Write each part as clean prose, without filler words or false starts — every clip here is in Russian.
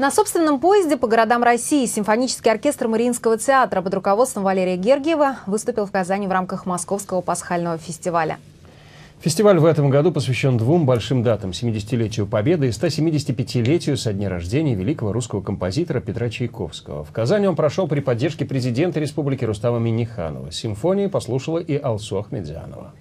На собственном поезде по городам России симфонический оркестр Мариинского театра под руководством Валерия Гергиева выступил в Казани в рамках Московского пасхального фестиваля. Фестиваль в этом году посвящен двум большим датам – 70-летию Победы и 175-летию со дня рождения великого русского композитора Петра Чайковского. В Казани он прошел при поддержке президента Республики Рустама Минниханова. Симфонии послушала и Алсу Ахмедзянова.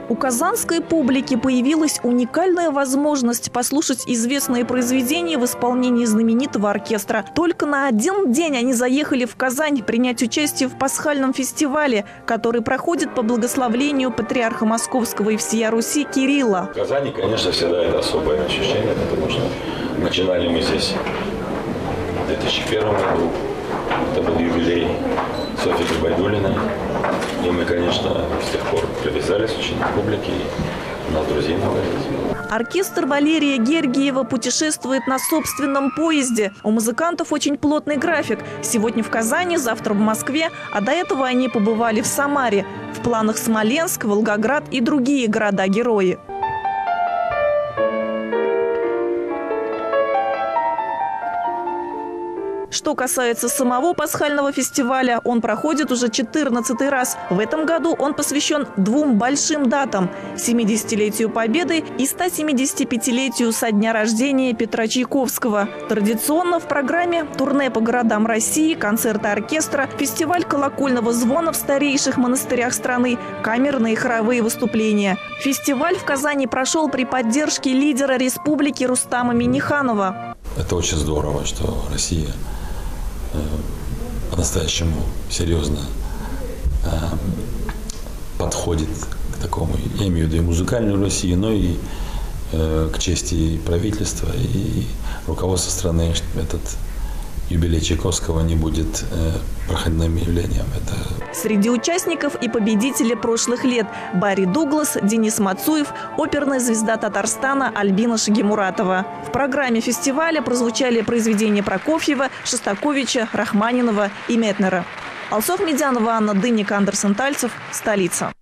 У казанской публики появилась уникальная возможность послушать известные произведения в исполнении знаменитого оркестра. Только на один день они заехали в Казань принять участие в пасхальном фестивале, который проходит по благословлению патриарха Московского и всея Руси Кирилла. В Казани, конечно, всегда это особое ощущение, потому что начинали мы здесь в 2001 году. Это был юбилей Софьи Губайдуллиной. И мы, конечно, с тех пор привязались очень к публике, и у нас друзей много есть. Оркестр Валерия Гергиева путешествует на собственном поезде. У музыкантов очень плотный график. Сегодня в Казани, завтра в Москве, а до этого они побывали в Самаре. В планах Смоленск, Волгоград и другие города-герои. Что касается самого пасхального фестиваля, он проходит уже 14-й раз. В этом году он посвящен двум большим датам – 70-летию Победы и 175-летию со дня рождения Петра Чайковского. Традиционно в программе турне по городам России, концерты оркестра, фестиваль колокольного звона в старейших монастырях страны, камерные и хоровые выступления. Фестиваль в Казани прошел при поддержке лидера республики Рустама Минниханова. Это очень здорово, что Россия по-настоящему серьезно подходит к такому, я имею в виду и музыкальную Россию, но и к чести правительства и руководства страны, что этот юбилей Чайковского не будет проходным явлением. Среди участников и победители прошлых лет – Барри Дуглас, Денис Мацуев, оперная звезда Татарстана Альбина Шагимуратова. В программе фестиваля прозвучали произведения Прокофьева, Шостаковича, Рахманинова и Метнера. Алсу Ахмедзянова, Анна Дынник, Андерсон Тальцев. Столица.